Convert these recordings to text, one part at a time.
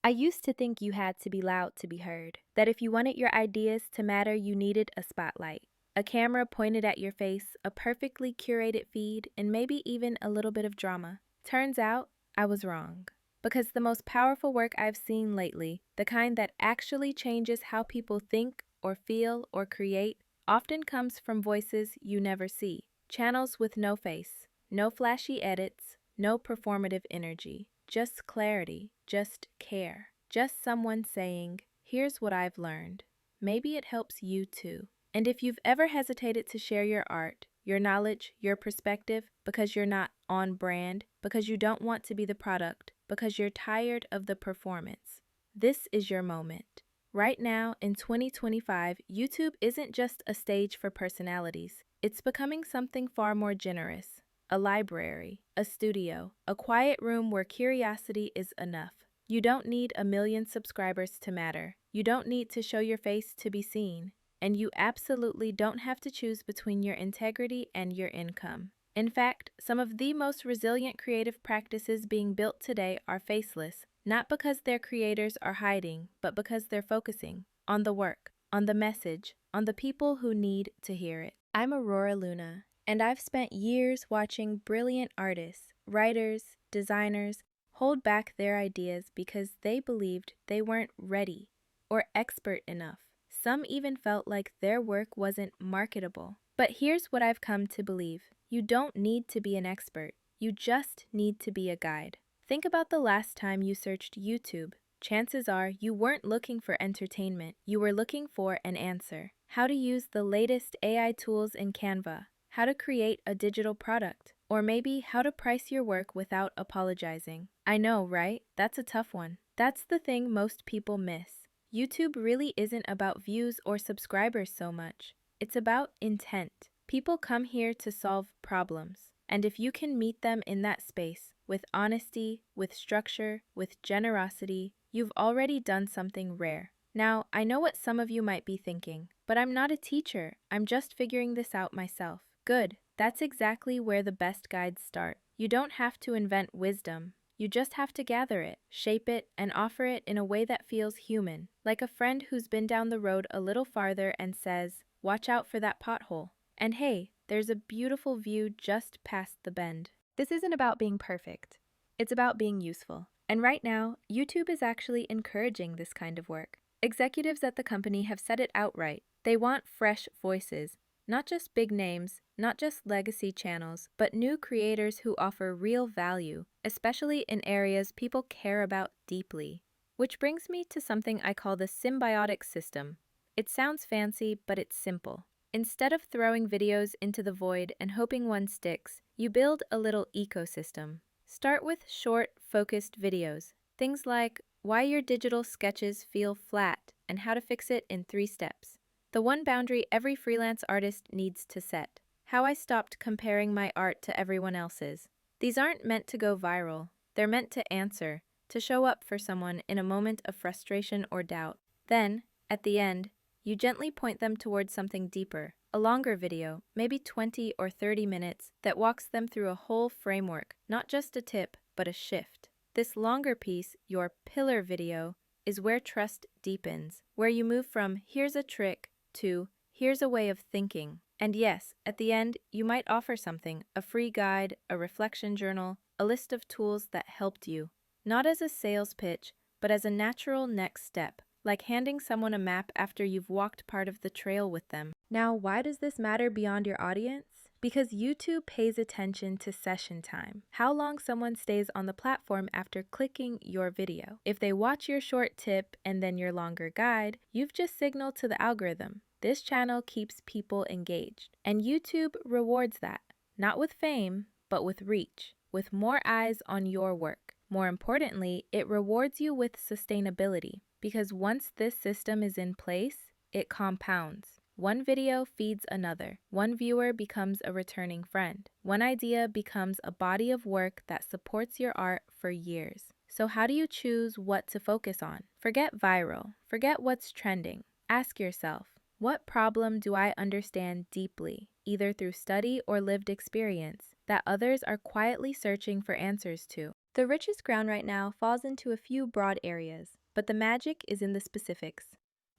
I used to think you had to be loud to be heard, that if you wanted your ideas to matter, you needed a spotlight. A camera pointed at your face, a perfectly curated feed, and maybe even a little bit of drama. Turns out, I was wrong. Because the most powerful work I've seen lately, the kind that actually changes how people think or feel or create, often comes from voices you never see. Channels with no face, no flashy edits, no performative energy. Just clarity, just care, just someone saying, here's what I've learned. Maybe it helps you too. And if you've ever hesitated to share your art, your knowledge, your perspective, because you're not on brand, because you don't want to be the product, because you're tired of the performance, this is your moment. Right now, in 2025, YouTube isn't just a stage for personalities. It's becoming something far more generous. A library, a studio, a quiet room where curiosity is enough. You don't need 1 million subscribers to matter. You don't need to show your face to be seen. And you absolutely don't have to choose between your integrity and your income. In fact, some of the most resilient creative practices being built today are faceless, not because their creators are hiding, but because they're focusing on the work, on the message, on the people who need to hear it. I'm Aurora Luna, and I've spent years watching brilliant artists, writers, designers hold back their ideas because they believed they weren't ready or expert enough. Some even felt like their work wasn't marketable. But here's what I've come to believe. You don't need to be an expert. You just need to be a guide. Think about the last time you searched YouTube. Chances are you weren't looking for entertainment. You were looking for an answer. How to use the latest AI tools in Canva. How to create a digital product. Or maybe how to price your work without apologizing. I know, right? That's a tough one. That's the thing most people miss. YouTube really isn't about views or subscribers so much. It's about intent. People come here to solve problems. And if you can meet them in that space, with honesty, with structure, with generosity, you've already done something rare. Now, I know what some of you might be thinking, but I'm not a teacher. I'm just figuring this out myself. Good. That's exactly where the best guides start. You don't have to invent wisdom. You just have to gather it, shape it, and offer it in a way that feels human, like a friend who's been down the road a little farther and says, watch out for that pothole. And hey, there's a beautiful view just past the bend. This isn't about being perfect. It's about being useful. And right now, YouTube is actually encouraging this kind of work. Executives at the company have said it outright. They want fresh voices, not just big names, not just legacy channels, but new creators who offer real value, especially in areas people care about deeply. Which brings me to something I call the Symbiotic System. It sounds fancy, but it's simple. Instead of throwing videos into the void and hoping one sticks, you build a little ecosystem. Start with short, focused videos. Things like why your digital sketches feel flat and how to fix it in 3 steps. The one boundary every freelance artist needs to set. How I stopped comparing my art to everyone else's. These aren't meant to go viral. They're meant to answer, to show up for someone in a moment of frustration or doubt. Then, at the end, you gently point them towards something deeper, a longer video, maybe 20 or 30 minutes, that walks them through a whole framework, not just a tip, but a shift. This longer piece, your pillar video, is where trust deepens, where you move from here's a trick to here's a way of thinking. And yes, at the end, you might offer something, a free guide, a reflection journal, a list of tools that helped you. Not as a sales pitch, but as a natural next step, like handing someone a map after you've walked part of the trail with them. Now, why does this matter beyond your audience? Because YouTube pays attention to session time, how long someone stays on the platform after clicking your video. If they watch your short tip and then your longer guide, you've just signaled to the algorithm. This channel keeps people engaged, and YouTube rewards that, not with fame, but with reach, with more eyes on your work. More importantly, it rewards you with sustainability, because once this system is in place, it compounds. One video feeds another. One viewer becomes a returning friend. One idea becomes a body of work that supports your art for years. So how do you choose what to focus on? Forget viral. Forget what's trending. Ask yourself, what problem do I understand deeply, either through study or lived experience, that others are quietly searching for answers to? The richest ground right now falls into a few broad areas, but the magic is in the specifics.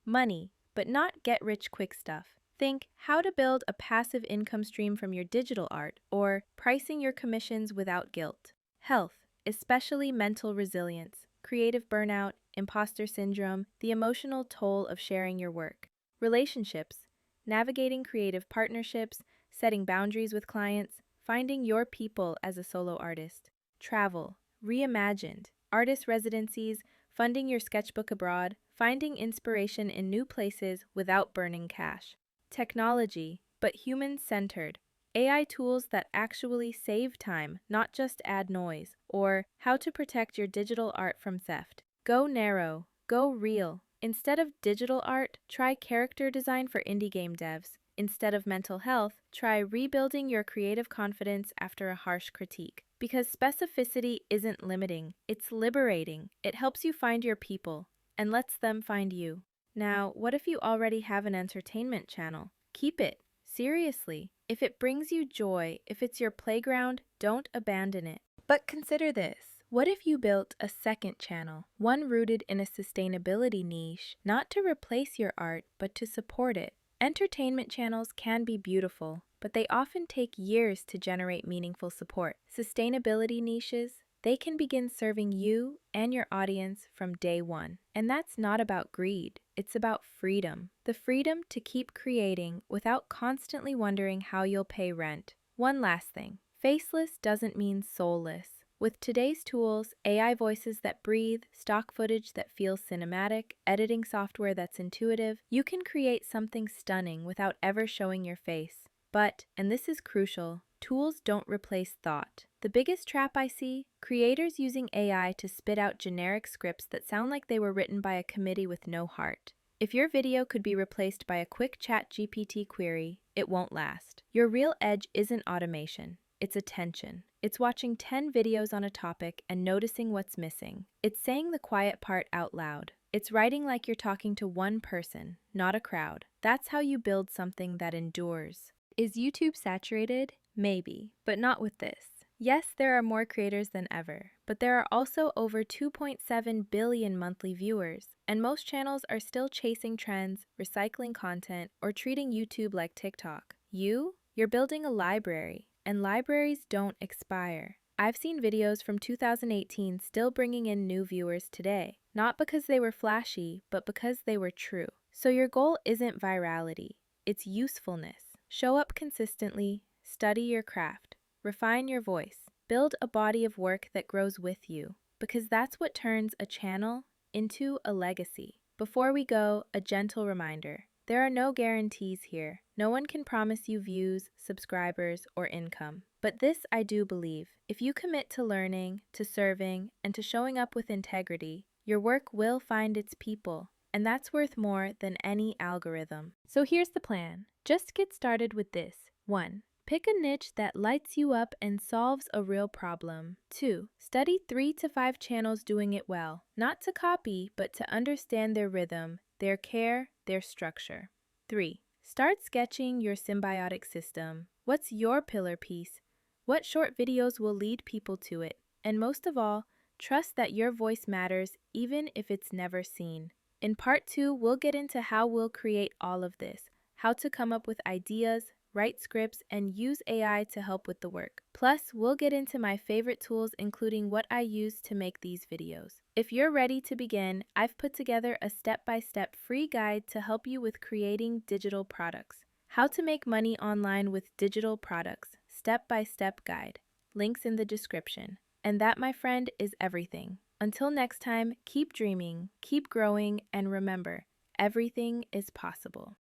Money, but not get-rich-quick stuff. Think how to build a passive income stream from your digital art, or pricing your commissions without guilt. Health, especially mental resilience, creative burnout, imposter syndrome, the emotional toll of sharing your work. Relationships, navigating creative partnerships, setting boundaries with clients, finding your people as a solo artist. Travel, reimagined, artist residencies, funding your sketchbook abroad, finding inspiration in new places without burning cash. Technology, but human-centered. AI tools that actually save time, not just add noise, or how to protect your digital art from theft. Go narrow, go real. Instead of digital art, try character design for indie game devs. Instead of mental health, try rebuilding your creative confidence after a harsh critique. Because specificity isn't limiting, it's liberating. It helps you find your people and lets them find you. Now, what if you already have an entertainment channel? Keep it. Seriously. If it brings you joy, if it's your playground, don't abandon it. But consider this. What if you built a second channel, one rooted in a sustainability niche, not to replace your art, but to support it? Entertainment channels can be beautiful, but they often take years to generate meaningful support. Sustainability niches, they can begin serving you and your audience from day one. And that's not about greed, it's about freedom. The freedom to keep creating without constantly wondering how you'll pay rent. One last thing, faceless doesn't mean soulless. With today's tools, AI voices that breathe, stock footage that feels cinematic, editing software that's intuitive, you can create something stunning without ever showing your face. But, and this is crucial, tools don't replace thought. The biggest trap I see? Creators using AI to spit out generic scripts that sound like they were written by a committee with no heart. If your video could be replaced by a quick ChatGPT query, it won't last. Your real edge isn't automation. It's attention. It's watching 10 videos on a topic and noticing what's missing. It's saying the quiet part out loud. It's writing like you're talking to one person, not a crowd. That's how you build something that endures. Is YouTube saturated? Maybe, but not with this. Yes, there are more creators than ever, but there are also over 2.7 billion monthly viewers, and most channels are still chasing trends, recycling content, or treating YouTube like TikTok. You're building a library. And libraries don't expire. I've seen videos from 2018 still bringing in new viewers today, not because they were flashy, but because they were true. So your goal isn't virality, it's usefulness. Show up consistently, study your craft, refine your voice, build a body of work that grows with you, because that's what turns a channel into a legacy. Before we go, a gentle reminder. There are no guarantees here. No one can promise you views, subscribers, or income. But this I do believe. If you commit to learning, to serving, and to showing up with integrity, your work will find its people. And that's worth more than any algorithm. So here's the plan. Just get started with this. 1. Pick a niche that lights you up and solves a real problem. 2. Study 3 to 5 channels doing it well. Not to copy, but to understand their rhythm, their care, their structure. 3. Start sketching your symbiotic system. What's your pillar piece? What short videos will lead people to it? And most of all, trust that your voice matters even if it's never seen. In part 2, we'll get into how we'll create all of this, how to come up with ideas, write scripts, and use AI to help with the work. Plus, we'll get into my favorite tools, including what I use to make these videos. If you're ready to begin, I've put together a step-by-step free guide to help you with creating digital products. How to make money online with digital products, step-by-step guide. Links in the description. And that, my friend, is everything. Until next time, keep dreaming, keep growing, and remember, everything is possible.